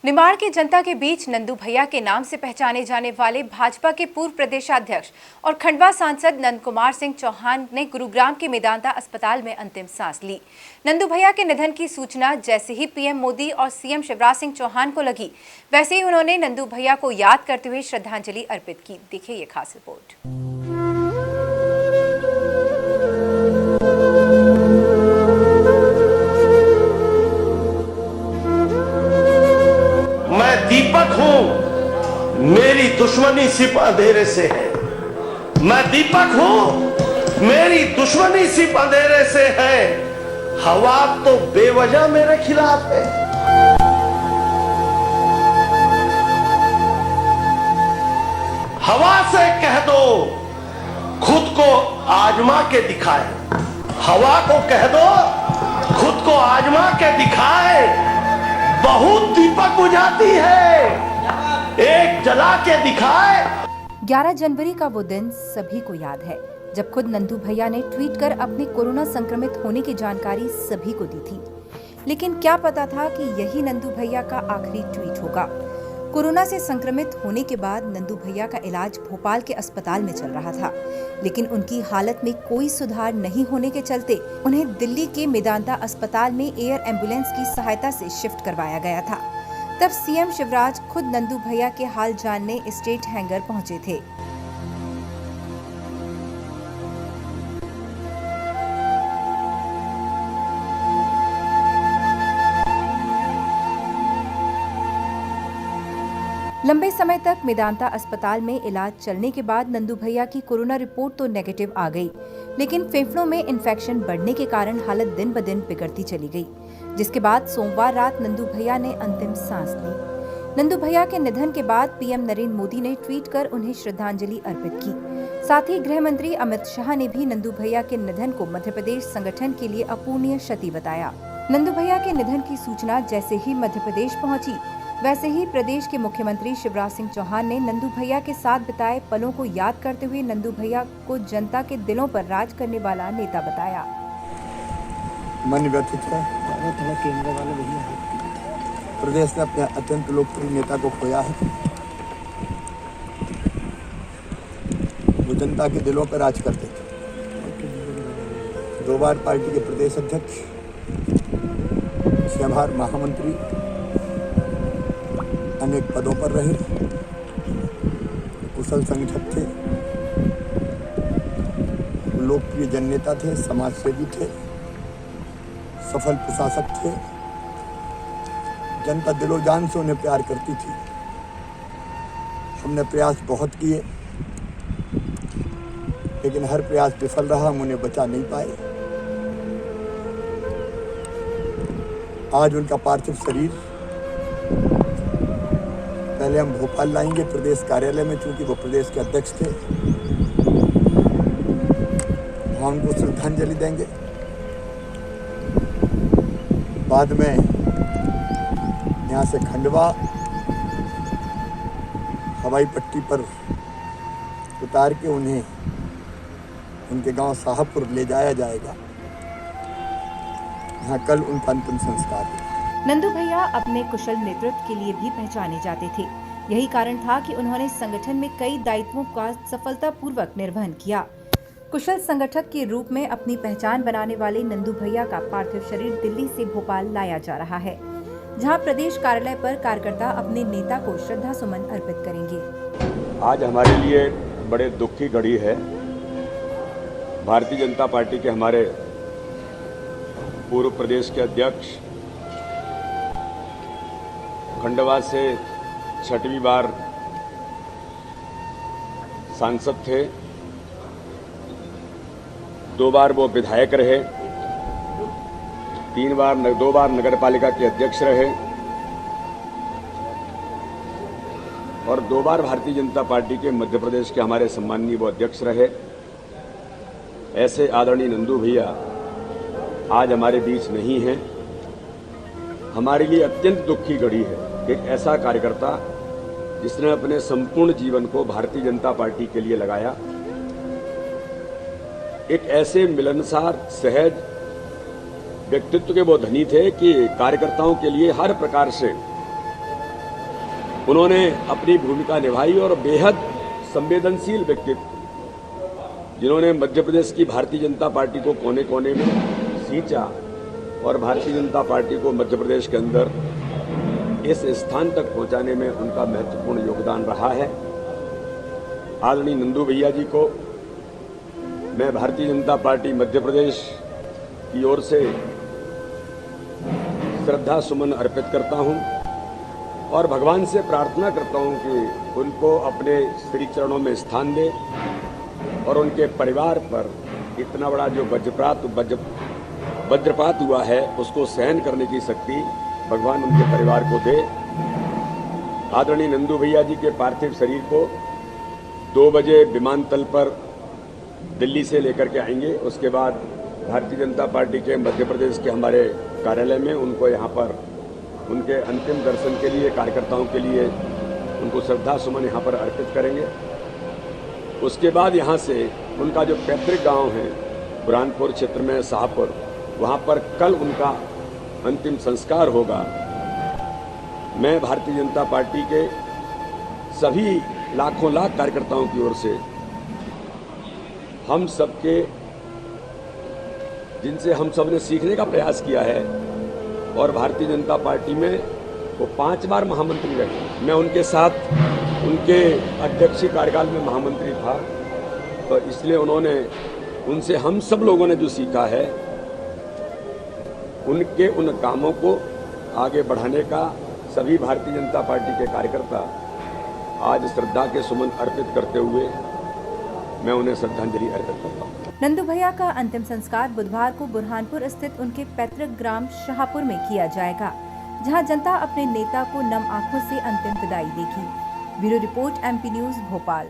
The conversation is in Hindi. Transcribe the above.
निमाड़ की जनता के बीच नंदू भैया के नाम से पहचाने जाने वाले भाजपा के पूर्व प्रदेशाध्यक्ष और खंडवा सांसद नंद कुमार सिंह चौहान ने गुरुग्राम के मेदांता अस्पताल में अंतिम सांस ली। नंदू भैया के निधन की सूचना जैसे ही पीएम मोदी और सीएम शिवराज सिंह चौहान को लगी, वैसे ही उन्होंने नंदू भैया को याद करते हुए श्रद्धांजलि अर्पित की। देखिए ये खास रिपोर्ट। दीपक हूं, मेरी दुश्मनी सिर्फ अंधेरे से है। मैं दीपक हूं, मेरी दुश्मनी सिर्फ अंधेरे से है। हवा तो बेवजह मेरे खिलाफ है। हवा से कह दो खुद को आजमा के दिखाए। हवा को कह दो खुद को आजमा के दिखाए। बहुत दीपक बुझाती है, एक जला के दिखाए। 11 जनवरी का वो दिन सभी को याद है, जब खुद नंदू भैया ने ट्वीट कर अपने कोरोना संक्रमित होने की जानकारी सभी को दी थी। लेकिन क्या पता था कि यही नंदू भैया का आखिरी ट्वीट होगा। कोरोना से संक्रमित होने के बाद नंदू भैया का इलाज भोपाल के अस्पताल में चल रहा था, लेकिन उनकी हालत में कोई सुधार नहीं होने के चलते उन्हें दिल्ली के मेदांता अस्पताल में एयर एम्बुलेंस की सहायता से शिफ्ट करवाया गया था। तब सीएम शिवराज खुद नंदू भैया के हाल जानने स्टेट हैंगर पहुंचे थे। लंबे समय तक मेदांता अस्पताल में इलाज चलने के बाद नंदू भैया की कोरोना रिपोर्ट तो नेगेटिव आ गई, लेकिन फेफड़ों में इन्फेक्शन बढ़ने के कारण हालत दिन ब दिन बिगड़ती चली गई, जिसके बाद सोमवार रात नंदू भैया ने अंतिम सांस ली। नंदू भैया के निधन के बाद पीएम नरेंद्र मोदी ने ट्वीट कर उन्हें श्रद्धांजलि अर्पित की। साथ ही गृह मंत्री अमित शाह ने भी नंदू भैया के निधन को मध्य प्रदेश संगठन के लिए अपूरणीय क्षति बताया। नंदू भैया के निधन की सूचना जैसे ही मध्य प्रदेश पहुंची, वैसे ही प्रदेश के मुख्यमंत्री शिवराज सिंह चौहान ने नंदू भैया के साथ बिताए पलों को याद करते हुए नंदू भैया को जनता के दिलों पर राज करने वाला नेता बताया। मन व्यथित है, प्रदेश ने अपने अत्यंत लोकप्रिय नेता को खोया है। वो जनता के दिलों पर राज करते थे। 2 बार पार्टी के प्रदेश अध्यक्ष, सेवाभार महामंत्री, अनेक पदों पर रहे, कुशल संगठक थे, लोकप्रिय जननेता थे, समाजसेवी थे, सफल प्रशासक थे। जनता दिलो जान से उन्हें प्यार करती थी। हमने प्रयास बहुत किए, लेकिन हर प्रयास विफल रहा, हम उन्हें बचा नहीं पाए। आज उनका पार्थिव शरीर पहले हम भोपाल लाएंगे प्रदेश कार्यालय में, चूंकि वो प्रदेश के अध्यक्ष थे। वहाँ उनको श्रद्धांजलि देंगे। बाद में यहाँ से खंडवा हवाई पट्टी पर उतार के उन्हें उनके गांव साहबपुर ले जाया जाएगा। यहाँ कल उनका अंतिम संस्कार होगा। नंदू भैया अपने कुशल नेतृत्व के लिए भी पहचाने जाते थे। यही कारण था कि उन्होंने संगठन में कई दायित्वों का सफलतापूर्वक निर्वहन किया। कुशल संगठक के रूप में अपनी पहचान बनाने वाले नंदू भैया का पार्थिव शरीर दिल्ली से भोपाल लाया जा रहा है, जहां प्रदेश कार्यालय पर कार्यकर्ता अपने नेता को श्रद्धा सुमन अर्पित करेंगे। आज हमारे लिए बड़े दुख की घड़ी है। भारतीय जनता पार्टी के हमारे पूर्व प्रदेश के अध्यक्ष, खंडवा से 6वीं बार सांसद थे, 2 बार वो विधायक रहे, 2 बार नगरपालिका के अध्यक्ष रहे और 2 बार भारतीय जनता पार्टी के मध्य प्रदेश के हमारे सम्माननीय वो अध्यक्ष रहे। ऐसे आदरणीय नंदू भैया आज हमारे बीच नहीं हैं। हमारे लिए अत्यंत दुख की घड़ी है। एक ऐसा कार्यकर्ता जिसने अपने संपूर्ण जीवन को भारतीय जनता पार्टी के लिए लगाया, एक ऐसे मिलनसार सहज व्यक्तित्व के वो धनी थे कि कार्यकर्ताओं के लिए हर प्रकार से उन्होंने अपनी भूमिका निभाई और बेहद संवेदनशील व्यक्तित्व, जिन्होंने मध्य प्रदेश की भारतीय जनता पार्टी को कोने कोने में सींचा और भारतीय जनता पार्टी को मध्य प्रदेश के अंदर इस स्थान तक पहुंचाने में उनका महत्वपूर्ण योगदान रहा है। आदरणीय नंदू भैया जी को मैं भारतीय जनता पार्टी मध्य प्रदेश की ओर से श्रद्धा सुमन अर्पित करता हूं और भगवान से प्रार्थना करता हूं कि उनको अपने श्री चरणों में स्थान दे और उनके परिवार पर इतना बड़ा जो वज्रपात हुआ है उसको सहन करने की शक्ति भगवान उनके परिवार को दे। आदरणीय नंदू भैया जी के पार्थिव शरीर को 2 बजे विमानतल पर दिल्ली से लेकर के आएंगे। उसके बाद भारतीय जनता पार्टी के मध्य प्रदेश के हमारे कार्यालय में उनको यहाँ पर उनके अंतिम दर्शन के लिए, कार्यकर्ताओं के लिए उनको श्रद्धा सुमन यहाँ पर अर्पित करेंगे। उसके बाद यहाँ से उनका जो पैतृक गांव है बुरहानपुर क्षेत्र में शाहपुर, वहाँ पर कल उनका अंतिम संस्कार होगा। मैं भारतीय जनता पार्टी के सभी लाखों लाख कार्यकर्ताओं की ओर से हम सबके, जिनसे हम सब ने सीखने का प्रयास किया है और भारतीय जनता पार्टी में वो 5 बार महामंत्री रहे, मैं उनके साथ उनके अध्यक्षीय कार्यकाल में महामंत्री था, तो इसलिए उन्होंने, उनसे हम सब लोगों ने जो सीखा है उनके उन कामों को आगे बढ़ाने का सभी भारतीय जनता पार्टी के कार्यकर्ता आज श्रद्धा के सुमन अर्पित करते हुए मैं उन्हें श्रद्धांजलि अर्पित करता हूँ। नंदू भैया का अंतिम संस्कार बुधवार को बुरहानपुर स्थित उनके पैतृक ग्राम शाहपुर में किया जाएगा, जहां जनता अपने नेता को नम आंखों से अंतिम विदाई देगी। Bureau report, MP news, Bhopal.